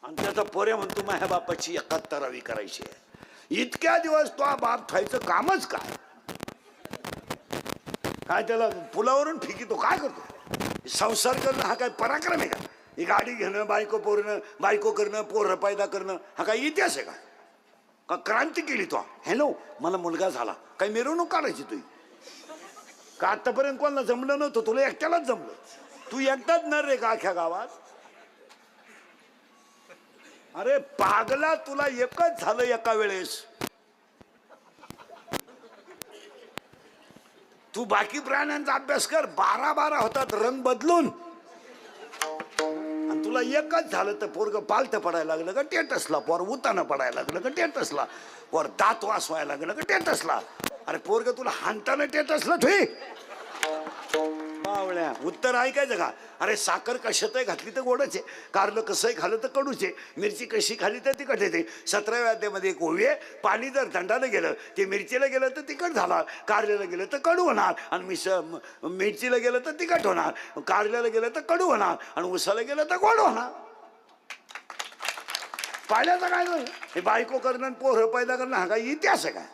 आणि त्याचा पोऱ्या म्हणतो माझ्या बापाची 71वी करायची आहे. इतक्या दिवस तो बाप थायचं कामच काय? काय त्याला पुलावरून फिकितो काय करतो? संसार करणं हा काय पराक्रम आहे का? ही गाडी घेणं, बायको करणं, पोरं पैदा करणं हा काय इतिहास आहे का? क्रांती केली तो? हॅलो, मला मुलगा झाला, काही मिरवणूक काढायची तुझी का? आतापर्यंत कोणाला जमलं नव्हतं, तुला एकट्यालाच जमलं. तू एकटाच नर रे का अख्ख्या गावात? अरे पागला, तुला एकच झालं एका वेळेस. तू बाकी प्राण्यांचा अभ्यास कर, 12 होतात रंग बदलून, आणि तुला एकच झालं तर पोरग पालथं पडायला लागलं का टेटसला, पोर उताना पडायला लागलं का टेटसला, पोर दात वासवायला लागलं का टेटसला. अरे पोरग तुला हाणताना टेटसला ठुई बावळ्या. उत्तर ऐकायचं का? अरे साखर कशातही घातली तर गोडच आहे, कारलं कसंही खाल्लं तर कडूच आहे, मिरची कशी खाली तर तिखट येते. 17व्या अध्यायामध्ये एक ओवी आहे, पाणी जर थंडानं गेलं ते मिरचीला गेलं तर तिखट झालं, कारल्याला गेलं तर कडू होणार, आणि मिरचीला गेलं तर तिखट होणार, कारल्याला गेलं तर कडू होणार, आणि उसाला गेलं तर गोड होणार. पाहिल्याचं काय नाही हे? बायको करणं आणि पोरं पैदा करणं हा काय इतिहास आहे काय?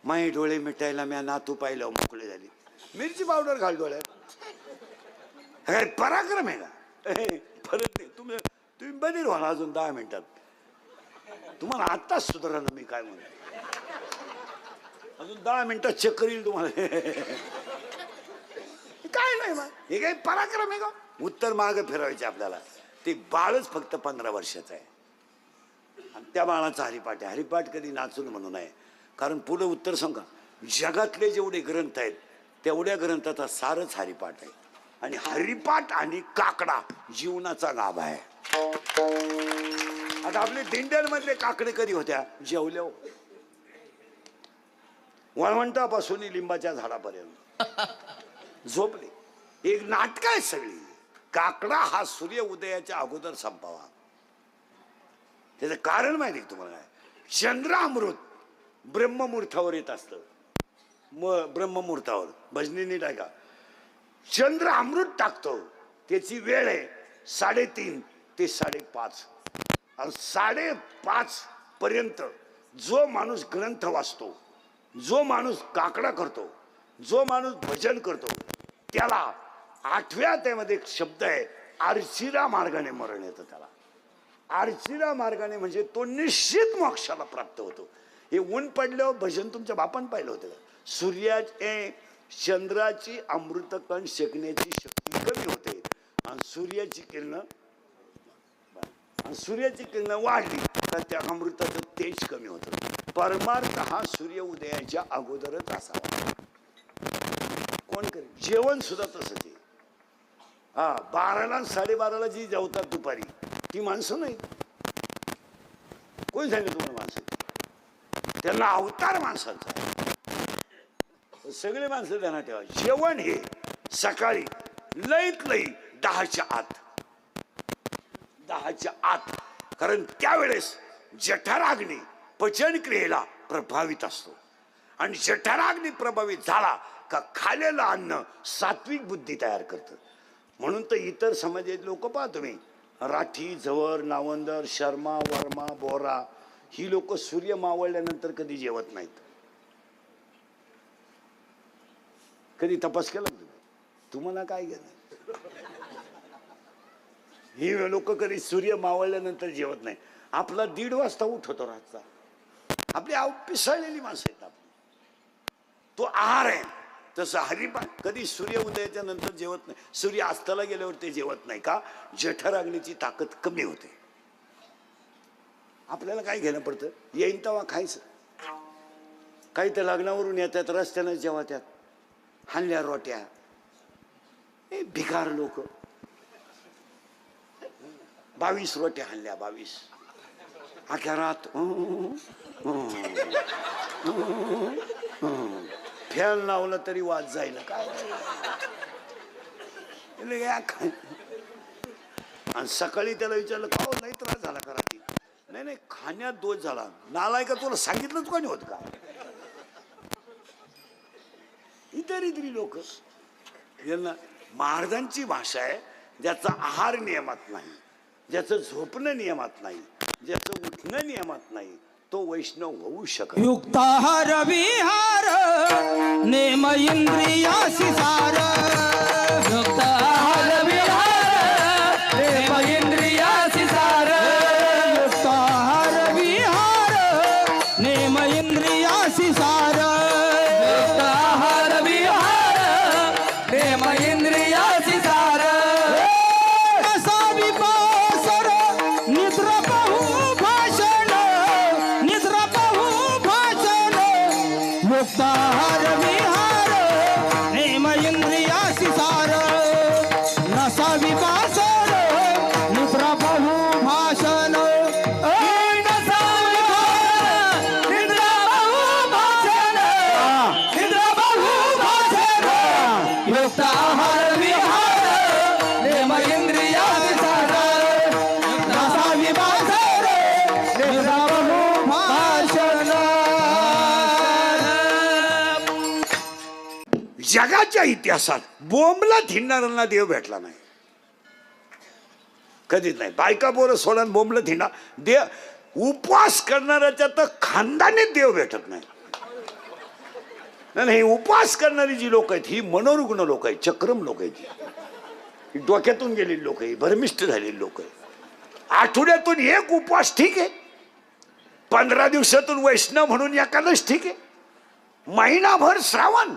माई डोळे मिटायला म्या नातू पाहिलं मोकळे झाली, मिरची पावडर घाल डोळ्यात. काय पराक्रम आहे का? परत नाही. तुम्ही बधीर व्हा अजून 10 मिनिटात. तुम्हाला आत्ताच सुधारा ना मी काय म्हणतो. अजून 10 मिनिटात चक्कर येईल तुम्हाला. काय नाही मग हे काही पराक्रम आहे का? उत्तर मागे फिरवायचे आपल्याला. ते बाळच फक्त 15 वर्षाचं आहे, आणि त्या बाळाचा हरिपाठ आहे. हरिपाठ कधी नाचून म्हणू नये, कारण पुढे उत्तर सांगा. जगातले जेवढे ग्रंथ आहेत तेवढ्या ग्रंथाचा सारच हरिपाठ आहे, आणि हरिपाठ आणि काकडा जीवनाचा गाभा आहे. आता आपले दिंड्यांमधले काकडे कधी होत्या? जेवल्या वळवंटापासून लिंबाच्या झाडापर्यंत झोपले. एक नाटक आहे सगळी. काकडा हा सूर्य उदयाच्या अगोदर संपावा. त्याचं कारण माहिती तुम्हाला काय? चंद्रामृत ब्रह्ममुहूर्तावर येत असतं. ब्रह्ममुहूर्तावर भजनीने टाका, चंद्र अमृत टाकतो, त्याची वेळ आहे 3:30 ते 5:30. आणि 5:30 पर्यंत जो माणूस ग्रंथ वाचतो, जो माणूस काकडा करतो, जो माणूस भजन करतो, त्याला 8व्या त्यामध्ये एक शब्द आहे, आर्चिरा मार्गाने मरण येतं. त्याला आर्चिरा मार्गाने म्हणजे तो निश्चित मोक्षाला प्राप्त होतो. हे ऊन पडल्यावर भजन तुमच्या बापान पाहिलं होतं. चंद्राची अमृतकण शेकण्याची शक्ती कमी होते, आणि सूर्याची किरणं वाढली तर त्या अमृताचं तेज कमी होतं. परमार्थ हा सूर्य उदयाच्या अगोदरच असावा. कोण करेल? जेवण सुद्धा तसंच आहे. 12ला 12:30 जी जेवतात दुपारी ती माणसं नाही. कोणी सांगितलं तुम्हाला माणसं? त्यांना अवतार माणसाचा. सगळे माणसं ध्यानात ठेवा. जेवण हे सकाळी लईत लई 10च्या आत, कारण त्यावेळेस जठराग्नी पचन क्रियेला प्रभावित असतो, आणि जठराग्नी प्रभावित झाला का खालेलं अन्न सात्विक बुद्धी तयार करतं. म्हणून तर इतर समाजात लोक पहा तुम्ही, राठी, झवर, नावंदर, शर्मा, वर्मा, बोरा, ही लोक सूर्य मावळल्यानंतर कधी जेवत नाहीत. कधी तपास केला तुम्हाला? काय घेणं? ही लोक कधी सूर्य मावळल्यानंतर जेवत नाही. आपला 1:30 वाजता उठवतो रातचा. आपली पिसाळलेली माणसं आहेत आपली. तो आहार आहे. तसं हरिपाठ कधी सूर्य उदयाच्या नंतर जेवत नाही. सूर्य अस्ताला गेल्यावर ते जेवत नाही का? जठराग्नीची ताकद कमी होते. आपल्याला काय घेणं पडतं? येईन तेव्हा खायचं. काही तर लग्नावरून येतात, रस्त्यानं जेव्हा त्यात हाणल्या रोट्या. भिकार लोक 22 रोट्या हाणल्या, 22 अख्या रात. फॅन लावलं तरी वाद जाईल काय. आणि सकाळी त्याला विचारलं का हो नाही त्रास झाला का रात्री? नाही खाण्यात दोष झाला. नालाय का तुला सांगितलंच कोणी होत का? इतरी लोक यांना महाराजांची भाषा आहे ज्याचा आहार नियमात नाही, ज्याचं झोपणं नियमात नाही, ज्याचं उठणं नियमात नाही, तो वैष्णव होऊ शकत. युक्ताहार विहार नेम इंद्रियासी सार. युक्ताहार विहार नेम इंद्रियासी सार. युक्ताहार विहार नेम इंद्रियासी सार. युक्ताहार विहार नेम इंद्रियासी सार. असा विपासर निद्रा बहु भाषण. निद्रा बहु भाषण. युक्ताहार विहार नेम इंद्रियासी सार. नसा विपासर निद्रा बहु भाषण. नसा विहार निद्रा बहु भाषण. निद्रा बहु भाषण. युक्ताहार विहार नेम इंद्रियासी सार. नसा विपासर निद्रा बहु भाषण. जगाच्या इतिहासात बोंबला थिंडणाऱ्यांना देव भेटला नाही, कधीच नाही. बायका पोरं सोडून बोंबला थिंडा देव. उपवास करणाऱ्याच्या तर खानदानीत देव भेटत नाही. नाही, उपवास करणारी जी लोक आहेत ही मनोरुग्ण लोक आहेत, चक्रम लोक आहेत, ही डोक्यातून गेलेली लोक आहे, भरमिष्ट झालेली लोक आहे. आठवड्यातून एक उपवास ठीक आहे, 15 दिवसातून वैष्णव म्हणून एकादश ठीक आहे, महिनाभर श्रावण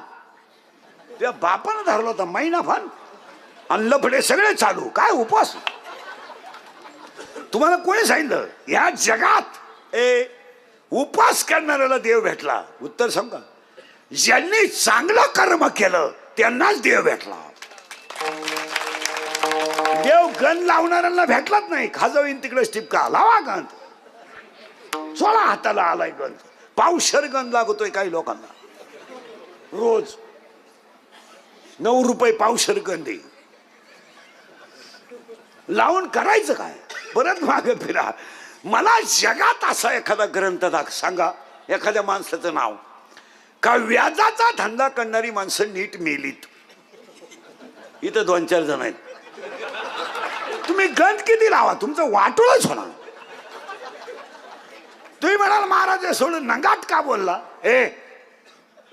त्या बापानं धरला होता, महिनाभर अल्लफडे सगळे चालू. काय उपवास? तुम्हाला कोणी सांगितलं या जगात उपवास करणाऱ्याला देव भेटला? उत्तर सांगा. ज्यांनी चांगलं कर्म केलं त्यांनाच देव भेटला. देव गण लावणाऱ्यांना भेटलाच नाही. खाजवीन तिकडे टिपका लावा गंध, सोळा हाताला आलाय गंध. पावशर गंध लागतोय काही लोकांना रोज. 9 रुपये पावशर गंधी लावून करायचं काय? परत मागे फिरा. मला जगात असा एखादा ग्रंथ सांगा, एखाद्या माणसाचं नाव का व्याजाचा धंदा करणारी माणसं नीट मेलीत. इथं 2-4 जण आहेत. तुम्ही गंध किती लावा तुमचं वाटोळच होणार. तुम्ही म्हणाल महाराज सोडून नंगाट का बोलला?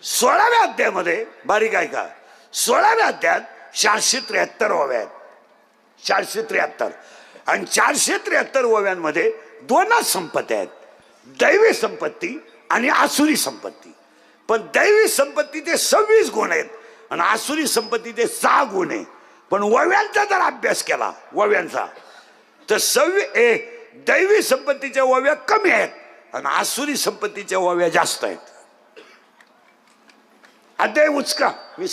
16व्या अध्यायामध्ये बारीक आहे का, 16व्या अध्यायात 473 ओव्या आहेत. 473 आणि 473 ओव्यांमध्ये 2च संपत्ती आहेत, दैवी संपत्ती आणि आसुरी संपत्ती. पण दैवी संपत्तीचे 26 गुण आहेत आणि आसुरी संपत्तीचे 6 गुण आहे. पण ओव्यांचा जर अभ्यास केला ओव्यांचा तर दैवी संपत्तीच्या ओव्या कमी आहेत आणि आसुरी संपत्तीच्या ओव्या जास्त आहेत. अध्याय उचका.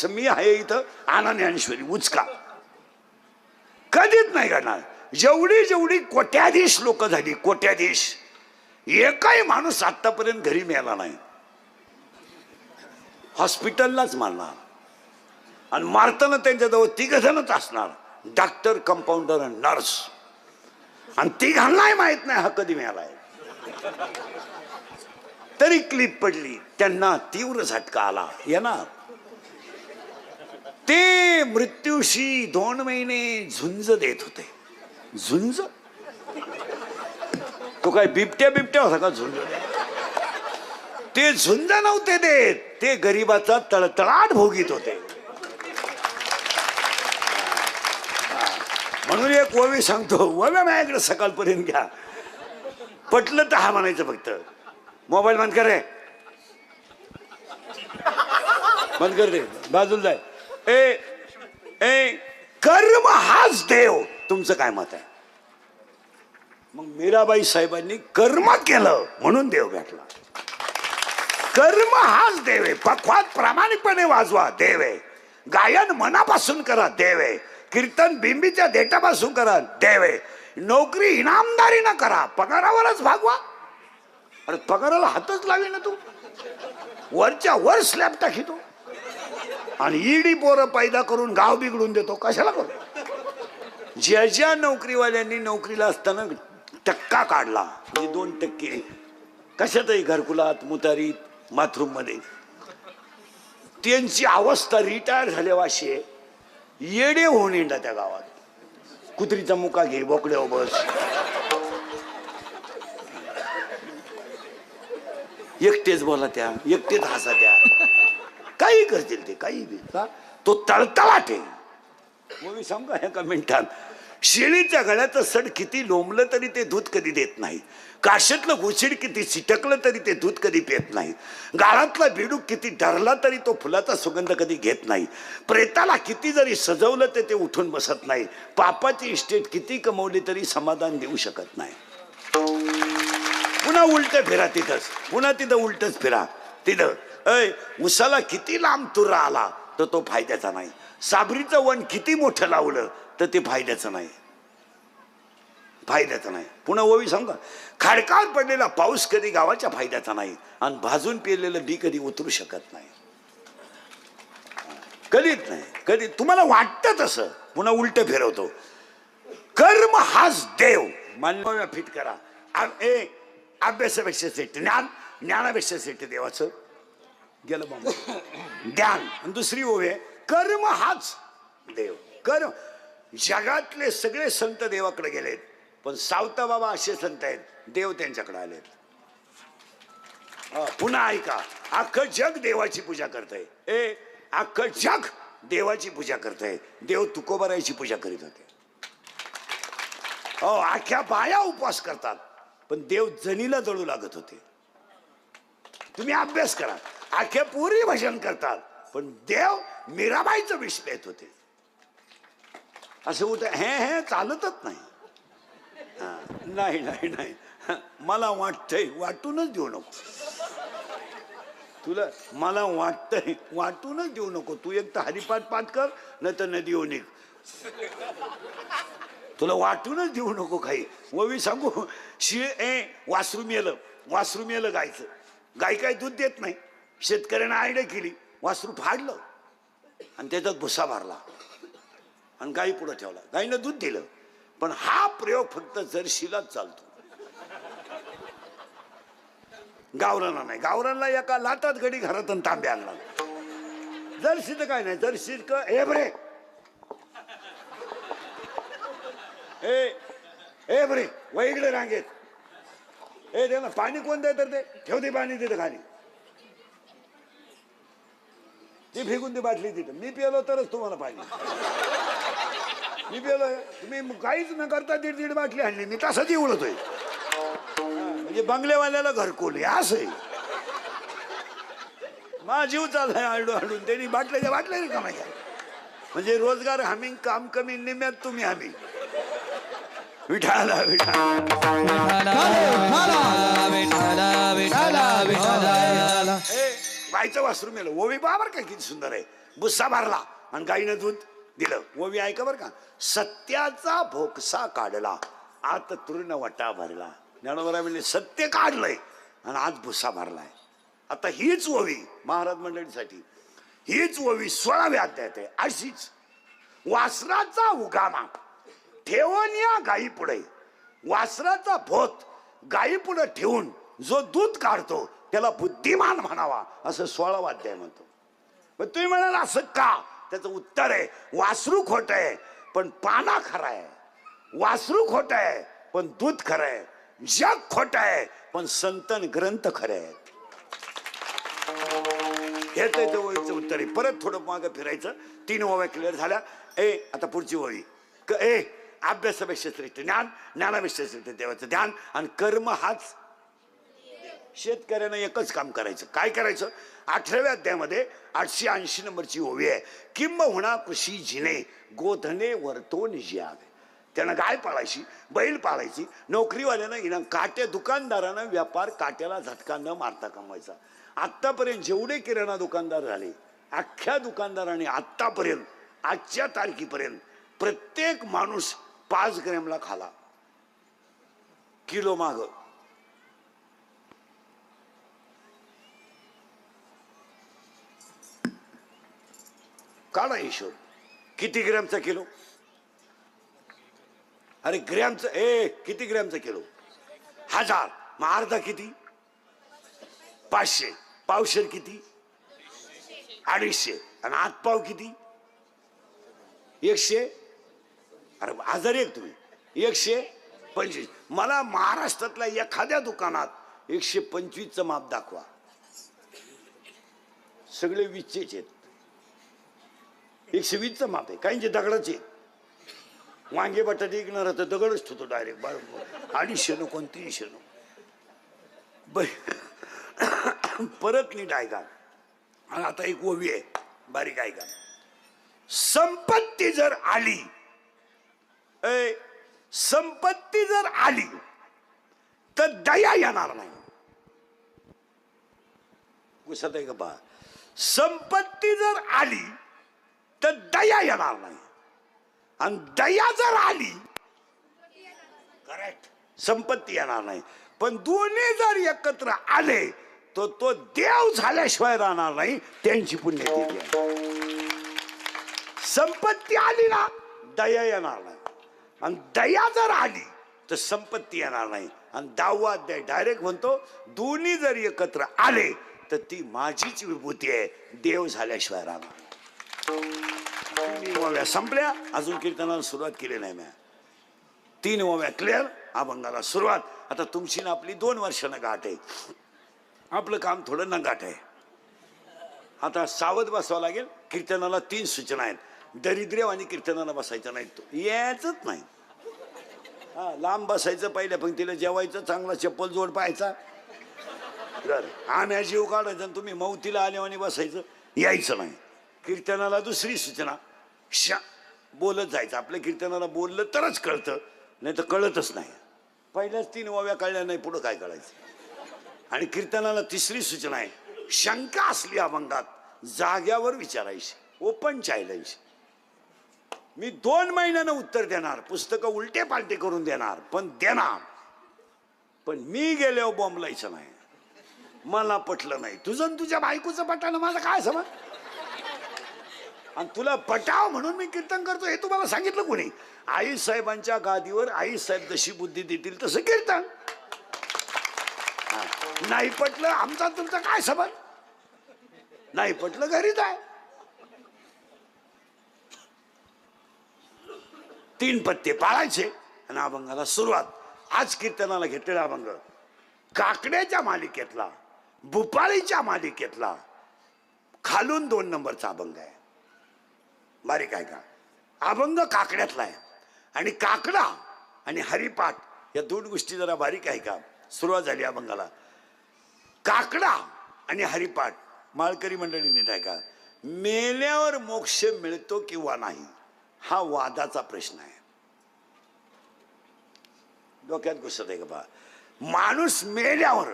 मी आहे इथं आनंद ज्ञानेश्वरी उचका. कधीच नाही करणार. जेवढी जेवढी कोट्याधीश लोक झाली, कोट्याधीश, एकही माणूस आतापर्यंत घरी मिळाला नाही. हॉस्पिटललाच मारणार आणि मारताना त्यांच्याजवळ 3 जणच असणार, डॉक्टर, कंपाऊंडर आणि नर्स. आणि 3घांनाही माहित नाही हा कधी मिळालाय. तरी क्लिप पडली, त्यांना तीव्र झटका आला. येणार ते मृत्यूशी 2 महिने झुंज देत होते. झुंज? तो काय बिबट्या होता का झुंज? ते झुंज नव्हते देत, ते गरिबाचा तळतळाट भोगीत होते. म्हणून एक ओवी सांगतो, ओव्या माझ्याकडे सकाळपर्यंत घ्या. पटलं तर हा म्हणायचं फक्त. मोबाईल बंद कर रे, बंद कर रे, बाजूला जाय. कर्म हाच देव. तुमचं काय मत आहे? मग मीराबाई साहेबांनी कर्म केलं म्हणून देव भेटला. कर्म हाच देव आहे. पखवात प्रामाणिकपणे वाजवा, देव आहे. गायन मनापासून करा, देव आहे. कीर्तन बिंबीच्या देठापासून करा, देव आहे. नोकरी इनामदारी न करा, पगारावरच भागवा. अरे पगाराला हातच लावी ना तू, वरच्या वर स्लॅब टाकीतो आणि ईडी पोरं पैदा करून गाव बिघडून देतो. कशाला करू? ज्या नोकरीवाल्यांनी नोकरीला असताना टक्का काढला, म्हणजे 2% कशातही, घरकुलात, मुतारीत, बाथरूम मध्ये, त्यांची अवस्था रिटायर झाल्यावाशी येडे होऊन येणार त्या गावात. कुत्रीचा मुका घे, बोकड्यावर बस. एकटेच बोला त्या, एकटेच हसा त्या, काही करतील ते, काही बी. तो तळतळाट आहे. मी सांगू एका मिनिटात, शेळीच्या गळ्याचं सड किती लोंबलं तरी ते दूध कधी देत नाही. काशातलं गुचिड किती चिटकलं तरी ते दूध कधी पित नाही. गाळातला बेडूक किती डरला तरी तो फुलाचा सुगंध कधी घेत नाही. प्रेताला किती जरी सजवलं तर ते उठून बसत नाही. पापाची इस्टेट किती कमवली तरी समाधान देऊ शकत नाही. पुन्हा उलट फिरा तिथंच, पुन्हा तिथं उलटच फिरा. तिथं उसाला किती लांब तुरा आला तर तो फायद्याचा नाही. साबरीचं वन किती मोठं लावलं तर ते फायद्याचं नाही, फायद्याचं नाही. पुन्हा ओवी सांगा, खडकावर पडलेला पाऊस कधी गावाच्या फायद्याचा नाही आणि भाजून पेरलेलं बी कधी उतरू शकत नाही, कधीच नाही. कधी तुम्हाला वाटतं तसं. पुन्हा उलट फिरवतो. कर्म हाच देव. मान्य फिट करा. अभ्यासापेक्षा श्रेष्ठ ज्ञान, ज्ञानापेक्षा श्रेष्ठ देवाचं गेलं बाबा ज्ञान. आणि दुसरी ओवी आहे कर्म हाच देव. कर्म. जगातले सगळे संत देवाकडे गेलेत, पण सावता बाबा असे संत आहेत देव त्यांच्याकडे आलेत. पुन्हा ऐका, अख्खं जग देवाची पूजा करतंय. अख्खं जग देवाची पूजा करतंय. देव तुकोबारायची पूजा करीत होते. अख्ख्या बाया उपवास करतात, पण देव जनीला जळू लागत होते. तुम्ही अभ्यास करा. अख्ख्या पोरी भजन करतात, पण देव मीराबाईचं विष पेत होते. असं होतं हे चालतच नाही. नाही नाही नाही, मला वाटतंय वाटूनच देऊ नको तुला. मला वाटतंय वाटूनच देऊ नको. तू एक तर हरिपाठ पाठ कर, नाही तर नदी निघ. तुला वाटूनच देऊ नको काही. ववी सांगू, वासरू मेलं, वासरू मेलं गायचं. गाय काय दूध देत नाही. शेतकऱ्यानं आयडिया केली, वासरू फाडलं आणि त्याच्यात भुसा भरला आणि गाई पुढे ठेवला. गाईनं दूध दिलं. पण हा प्रयोग फक्त जर्शीलाच चालतो, गावरांना नाही. गावरांना एका लाटात गडी घरात तांबे आणला. जर्शीचं काय नाही. जर्शी ए बरे, ए बरे वैगडे रांगेत. दे ना पाणी. कोण दे तर ते ठेव दे पाणी तिथं खाली. ती फेकून ती बाटली तिथं. मी पिलो तरच तुम्हाला पाणी. मी पिलो. तुम्ही काहीच न करता 1.5 बाटली आणली. मी तसंच उडतोय. म्हणजे बंगलेवाल्याला घरकुल असं आहे. माझा जीव चाललाय आडू आडून. त्यांनी बाटल्याच्या बाटल्या रिकाम्या घ्या. म्हणजे रोजगार हमी, काम कमी, निम्यात तुम्ही हमी. विठाला गायचं वासरू मेलं. ओवी पहा बरं का किती सुंदर आहे. भुस्सा भरला आणि गाईनं दूध दिलं. ओवी ऐका बरं का. सत्याचा भोकसा काढला, आत तृण वटा भरला. ज्ञानोबा म्हणजे सत्य काढलंय आणि आज भुस्सा भरलाय. आता हीच ओवी महाराज मंडळीसाठी, हीच ओवी 16व्या अध्यायात आहे. अशीच वासराचा उगामा ठेवून या गाई पुढे, वासराचा भोत गाई पुढे ठेवून जो दूध काढतो त्याला बुद्धिमान म्हणावा, असं 16वा अध्याय म्हणतो. पण तुम्ही म्हणाल असं का? त्याचं उत्तर आहे, वासरू खोट आहे पण पाना खरा आहे. वासरू खोट आहे पण दूध खरं आहे. जग खोट आहे पण संतन ग्रंथ खरे आहेत. हे त्याचं ओळीचं उत्तर आहे. परत थोडं मागं फिरायचं. 3 ओव्या क्लिअर झाल्या. आता पुढची ओळी. अभ्यासापेक्षा श्रेष्ठ ज्ञान, ज्ञानापेक्षा श्रेष्ठ देवाचं ध्यान आणि कर्म हाच. शेतकऱ्यानं एकच काम करायचं. काय करायचं? 18व्या अध्यायामध्ये 880 नंबरची ओवी आहे. किंबहुना कृषी जिने गोधने वर्तोन ज्यावे. त्यानं गाय पाळायची, बैल पाळायची. नोकरीवाल्यानं इनाम, दुकानदारानं व्यापार काट्याला झटका न मारता कमवायचा. आत्तापर्यंत जेवढे किराणा दुकानदार झाले, अख्ख्या दुकानदाराने आत्तापर्यंत आजच्या तारखेपर्यंत प्रत्येक माणूस 5 ग्रॅमला खाला. किलो माग काढा हिशोब. किती ग्रॅमचा किलो? अरे ग्रॅमचं किती ग्रॅमचा किलो? 1000. मग अर्धा किती? 500. पावशेर किती? 250. आणि आत पाव किती? 100. अरे आजारी आहे तुम्ही 125. मला महाराष्ट्रातल्या एखाद्या दुकानात 125चं माप दाखवा. सगळे 20चेच आहेत. 120चं माप आहे. काहींचे दगडाचे. वांगे बटाटे विकणार तर दगडच ठेवतो डायरेक्ट. 250 कोण 300. परत नीट ऐका. आणि आता एक ओवी आहे बारीक ऐका. संपत्ती जर आली, संपत्ती जर आली तर दया येणार नाही. घुसत आहे का बा. संपत्ती जर आली तर दया येणार नाही. आणि दया जर आली, करेक्ट, संपत्ती येणार नाही. पण दोन्ही जर एकत्र आले तर तो देव झाल्याशिवाय राहणार नाही. त्यांची पुण्यतिथी आहे. संपत्ती आली ना, दया येणार नाही. आणि दया जर आली तर संपत्ती येणार नाही. आणि 10वा अध्याय डायरेक्ट म्हणतो दोन्ही जर एकत्र आले तर ती माझीच विभूती आहे. देव झाल्याशिवाय राहणार. 3 ओव्या संपल्या. अजून कीर्तनाला सुरुवात केली नाही. म्या 3 ओव्या क्लिअर. अभंगाला सुरुवात. आता तुमची ना आपली 2 वर्षानं गाठ आहे. आपलं काम थोडं नगाट आहे. आता सावध बसावं लागेल. कीर्तनाला 3 सूचना आहेत. दरिद्र्य आणि कीर्तनाला बसायचं नाही. तो यायचंच नाही. हा, लांब बसायचं. पहिल्या पंक्तीला जेवायचं. चांगला चप्पल जोड पाहायचा. आम्ही जीव काढायचा आणि तुम्ही मौतीला आले आणि बसायचं. यायचं नाही. कीर्तनाला दुसरी सूचना, बोलत जायचं. आपल्या कीर्तनाला बोललं तरच कळतं, नाही तर कळतच नाही. पहिल्याच 3 ओव्या कळल्या नाही, पुढं काय कळायचं. आणि कीर्तनाला तिसरी सूचना आहे, शंका असली अभंगात जाग्यावर विचारायची. Open challenge. मी 2 महिन्यानं उत्तर देणार. पुस्तकं उलटे पालटे करून देणार, पण देणार. पण मी गेल्यावर बॉम्बलायचं नाही. मला पटलं नाही. तुझं तुझ्या बायकोचं पटानं माझं काय समज. आणि तुला पटाव म्हणून मी कीर्तन करतो हे तुम्हाला सांगितलं कोणी. आई साहेबांच्या गादीवर आई साहेब जशी बुद्धी देतील तसं कीर्तन. नाही पटलं आमचा तुमचा काय समज. नाही पटलं घरीच आहे. 3 पत्ते पाळायचे आणि अभंगाला सुरुवात. आज कीर्तनाला घेतलेला अभंग काकड्याच्या मालिकेतला, भुपाळीच्या मालिकेतला खालून 2 नंबरचा अभंग आहे. बारीक आहे का. अभंग काकड्यातला आहे. आणि काकडा आणि हरिपाठ या 2 गोष्टी जरा बारीक आहे का. सुरुवात झाली अभंगाला. काकडा आणि हरिपाठ. माळकरी मंडळी नीट आहे का. मेल्यावर मोक्ष मिळतो किंवा नाही हा वादाचा प्रश्न आहे. डोक्यात घुसत आहे का बा. माणूस मेल्यावर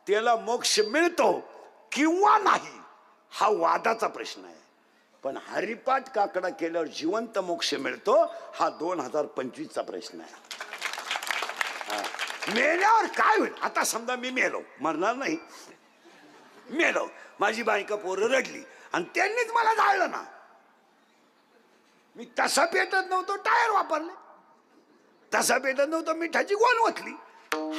त्याला मोक्ष मिळतो किंवा नाही हा वादाचा प्रश्न आहे. पण हरिपाठ काकडा केल्यावर जिवंत मोक्ष मिळतो हा 2025चा प्रश्न आहे. मेल्यावर काय होईल. आता समजा मी मेलो, मरणार नाही, मेलो, माझी बायका पोरं रडली आणि त्यांनीच मला जाळलं ना. मी तसा पेटत नव्हतो, टायर वापरले. तसा पेटत नव्हतो, मिठाची गोल ओतली.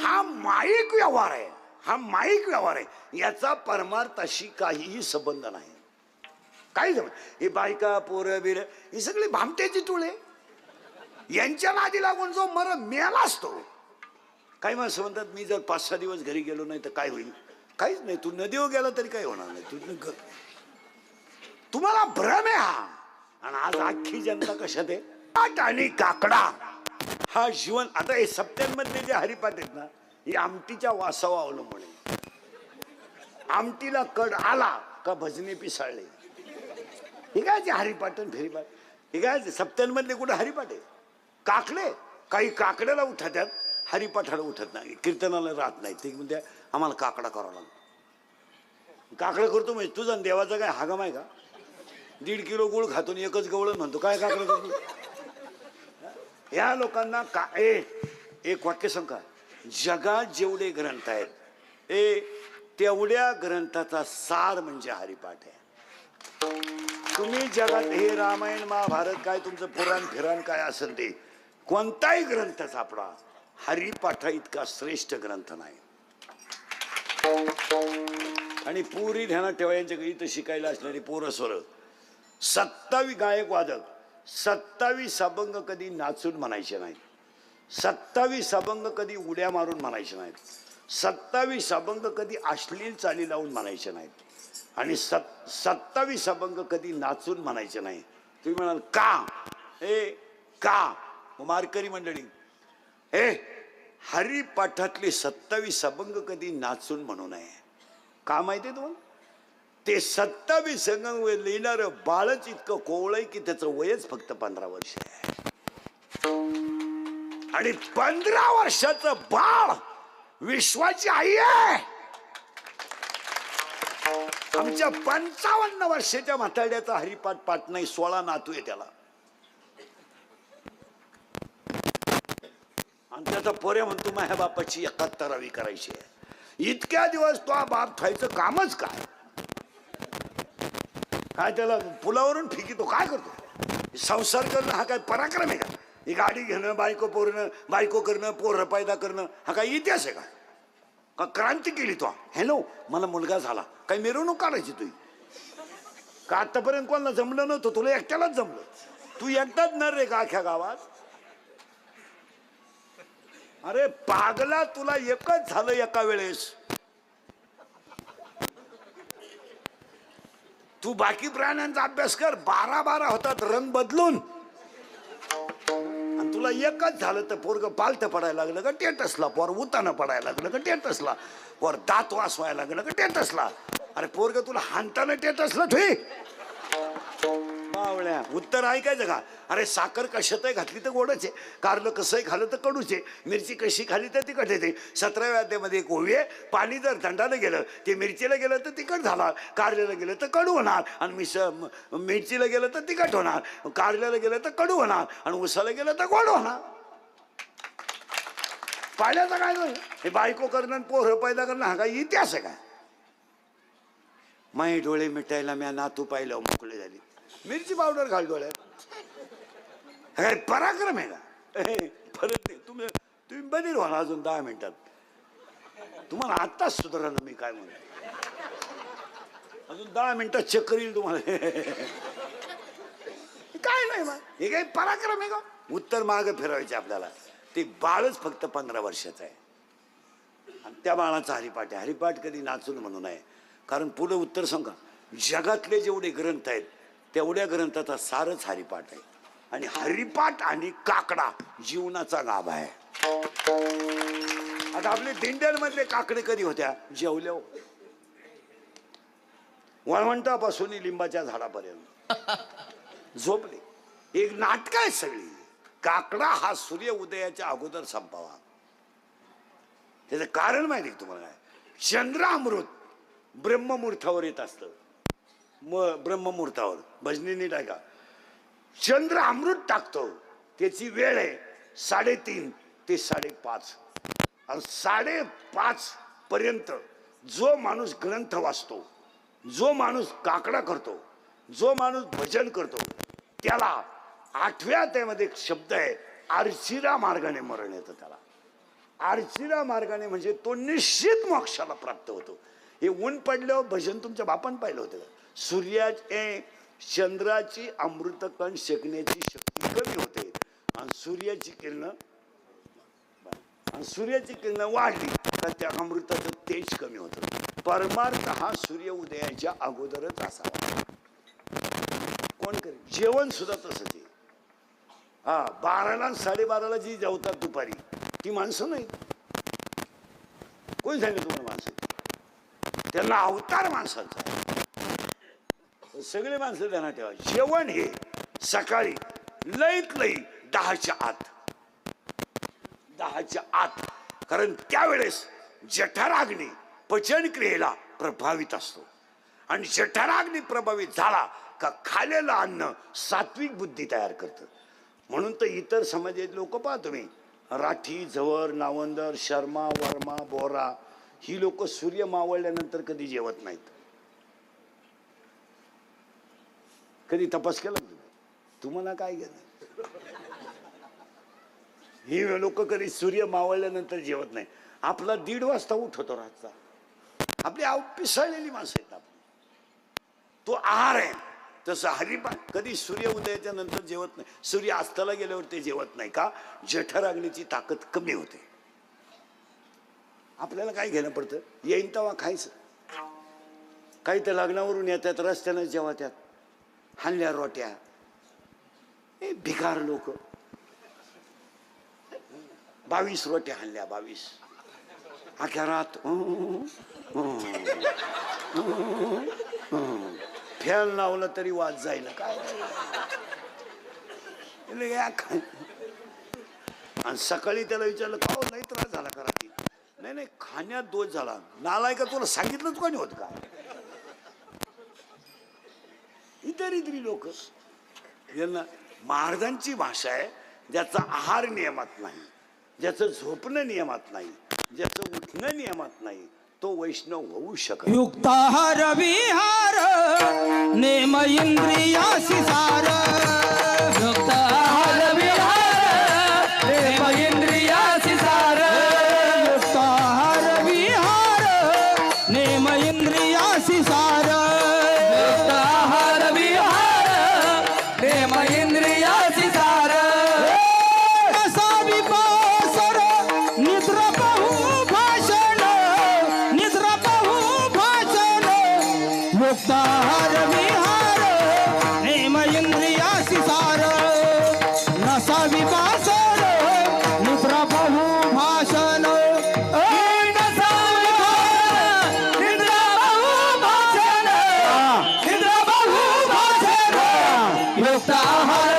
हा माईक व्यवहार आहे. हा माईक व्यवहार आहे. याचा परमार्थाशी काहीही संबंध नाही. काही जमत. ही बायका पोरं बिर ही सगळी भामट्याची टोळे. यांच्या नादी लागून जो मेला असतो. काही माणसं म्हणतात मी जर 5-6 दिवस घरी गेलो नाही तर काय होईल. काहीच नाही. तू नदीवर गेला तरी काही होणार नाही. तुम्हाला भ्रम आहे हा. आणि आज अख्खी जनता कशात आहे. पाठ आणि काकडा हा जीवन. आता हे सप्त्यांमधले जे हरिपाठ आहेत ना, ही आमटीच्या वासावा अवलंबून आहे. आमटीला कड आला का भजने पिसाळले. हे काय ते हरिपाटन फेरीपाठ. हे काय सप्त्यांमधले कुठे हरिपाठ आहे. काकडे काही काकड्याला उठतात, हरिपाठाला उठत नाही, कीर्तनाला राहत नाही. ते म्हणजे आम्हाला काकडा करावा लागतो. काकडा करतो म्हणजे तुझा देवाचा काय हागम आहे का. 1.5 किलो गुळ खातो एकच गवळण म्हणतो. काय काकडा करतो. या लोकांना का एक वाक्य सांगा. जगात जेवढे ग्रंथ आहेत तेवढ्या ग्रंथाचा सार म्हणजे हरिपाठ आहे. तुम्ही जगात हे रामायण महाभारत काय तुमचं पुराण फिराण काय असेल ते कोणताही ग्रंथ सापडा, हरिपाठा इतका श्रेष्ठ ग्रंथ नाही. आणि पुरी ध्यानात ठेवा. यांच्या इथं शिकायला असणारी पोरं सोरं 27 गायक वादक 27 अभंग कधी नाचून म्हणायचे नाहीत. 27 अभंग कधी उड्या मारून म्हणायचे नाहीत. 27 अभंग कधी अश्लील चाली लावून म्हणायचे नाहीत. आणि 27 अभंग कधी नाचून म्हणायचे नाही. तुम्ही म्हणाल का? का मारकरी मंडळी, हरिपाठातले 27 अभंग कधी नाचून म्हणू नये. का माहितीये तुम्हाला? ते 27 अभंग लिहिणारं बाळच इतकं कोवळय की त्याचं वयच फक्त 15 वर्ष आहे. आणि 15 वर्षाचं बाळ विश्वाची आई आहे. आमच्या 55 वर्षाच्या म्हाताड्याचा हरिपाठ पाठ नाही. 16 नातू आहे त्याला. आणि त्याचा पोऱ्या म्हणतो माझ्या बापाची 71वी करायची आहे. इतक्या दिवस तो बाप खायचं कामच काय? काय त्याला पुलावरून फिकितो? काय करतो? संसार करणं हा काय पराक्रम आहे का? ही गाडी घेणं, बायको करणं, पोरं पैदा करणं हा काय इतिहास आहे का क्रांती केली तो? हॅलो, मला मुलगा झाला, काही मिरवणूक काढायची तुझी का? आतापर्यंत कोणाला जमलं नव्हतं, तुला एकट्यालाच जमलं. तू एकटाच नर रे का अख्ख्या गावात? अरे पागला, तुला एकच झालं एका वेळेस. तू बाकी प्राण्यांचा अभ्यास कर. 12 होतात रंग बदलून. आणि तुला एकच झालं तर पोरग पालथं पडायला लागलं का टेटसला, पोर उताना पडायला लागलं का टेटसला, पोर दात वासवायला लागलं का टेटसला. अरे पोरग तुला हाणताना टेटसला ठुई बावळ्या. उत्तर ऐकायचं का? अरे साखर कशातही घातली तर गोडच आहे, कारलं कसंही खाल्लं तर कडूच आहे, मिरची कशी खाली तर तिखट येते. 17व्या अध्यायामध्ये एक ओवी आहे, पाणी जर थंडानं गेलं ते मिरचीला गेलं तर तिखट झालं, कारल्याला गेलं तर कडू होणार, आणि मिरचीला गेलं तर तिखट होणार, कारल्याला गेलं तर कडू होणार, आणि उसाला गेलं तर गोड होणार. पाहिल्याचं काय नाही. हे बायको करणं पोरं पैदा करणं हा काय इतिहास आहे काय? माई डोळे मिटायला म्या नातू पाहिलं मोकळे झाली. मिरची पावडर घाल डोळ्यात. काय पराक्रम आहे का? परत नाही. तुम्ही बधीर व्हा अजून 10 मिनिटात. तुम्हाला आत्ताच सुधारलं मी काय म्हणतो. अजून 10 मिनिटात चक्कर येईल तुम्हाला. काय नाही मग हे काही पराक्रम आहे का? उत्तर मागे फिरवायचे आपल्याला. ते बाळच फक्त 15 वर्षाचं आहे. आणि त्या बाळाचा हरिपाठ आहे. हरिपाठ कधी नाचून म्हणू नये. कारण पुढे उत्तर सांगा, जगातले जेवढे ग्रंथ आहेत तेवढ्या ग्रंथाचा सारच हरिपाठ आहे. आणि हरिपाठ आणि काकडा जीवनाचा लाभ आहे. आता आपले दिंड्यांमधले काकडे कधी होत्या? जेवल्या. वळवंटापासून लिंबाच्या झाडापर्यंत झोपले. एक नाटक आहे सगळी. काकडा हा सूर्य उदयाच्या अगोदर संपावा. त्याचं कारण माहिती तुम्हाला काय? चंद्रामृत ब्रह्ममुहूर्तावर येत असतं. ब्रह्ममुहूर्तावर भजनी नीट आहे का? चंद्र अमृत टाकतो त्याची वेळ आहे 3:30 ते 5:30. आणि 5:30 पर्यंत जो माणूस ग्रंथ वाचतो, जो माणूस काकडा करतो, जो माणूस भजन करतो, त्याला 8व्या त्यामध्ये एक शब्द आहे, आर्चिरा मार्गाने मरण येतं त्याला. आर्चिरा मार्गाने म्हणजे तो निश्चित मोक्षाला प्राप्त होतो. हे ऊन पडल्यावर भजन तुमच्या बापान पाहिलं होतं. चंद्राची अमृतकण शेकण्याची शक्ती कमी होते आणि सूर्याची किरण वाढली तर त्या अमृताचं तेज कमी होतं. परमार्थ हा सूर्य उदयाच्या अगोदरच असावा. कोण करेल? जेवण सुद्धा तसंच आहे. 12ला 12:30ला जी जेवतात दुपारी ती माणसं नाही. कोण सांगितलं तुम्हाला माणसं? त्यांना अवतार माणसाचा. सगळे माणसं त्यांना ठेवा. जेवण हे सकाळी लईत लई 10च्या आत. 10च्या आत. कारण त्यावेळेस जठराग्नी पचन क्रियेला प्रभावित असतो. आणि जठराग्नी प्रभावित झाला का खालेलं अन्न सात्विक बुद्धी तयार करतं. म्हणून तर इतर समाजात लोक पहा तुम्ही, राठी, झवर, नावंदर, शर्मा, वर्मा, बोरा, ही लोक सूर्य मावळल्यानंतर कधी जेवत नाहीत. कधी तपास केला तुम्हाला? काय घेणं? ही लोक कधी सूर्य मावळल्यानंतर जेवत नाही. आपला 1:30 वाजता उठतो रातचा. आपली पिसळलेली माणसं आहेत. तो आहार आहे. तसं हरिपाठ कधी सूर्य उदयाच्या नंतर जेवत नाही, सूर्य अस्ताला गेल्यावर ते जेवत नाही का? जठराग्नीची ताकद कमी होते. आपल्याला काय घेणं पडतं? येईन तेव्हा खायचं. काही तर लग्नावरून येतात, रस्त्यानं जेव्हा त्यात हाणल्या रोट्या, हे भिकार लोक 22 रोट्या हाणल्या, 22 अख्या रात फॅन लावलं तरी वाज जाईल काय. आणि सकाळी त्याला विचारलं का नाही त्रास झाला का रात्री? नाही नाही, खाण्यात दोष झाला. नालाय का, तुला सांगितलंच कोणी होत का? इतरी लोक यांना महाराजांची भाषा आहे, ज्याचा आहार नियमात नाही, ज्याचं झोपणं नियमात नाही, ज्याचं उठणं नियमात नाही, तो वैष्णव होऊ शकत. युक्ताहार विहार नेम इंद्रियासी सार. युक्ताहार विहार नेम इंद्रियासी सार. युक्ताहार विहार नेम इंद्रियासी सार. युक्ताहार विहार नेम इंद्रियासी सार. असा विपासर निद्रा पाहू भाषण. निद्रा पाहू भाषण. मुक्ताहार विहार नेम इंद्रियासी सार. नसा विपासर निद्रा पाहू भाषण. नसा विहार निद्रा पाहू भाषण. निद्रा पाहू भाषण. मुक्ताहार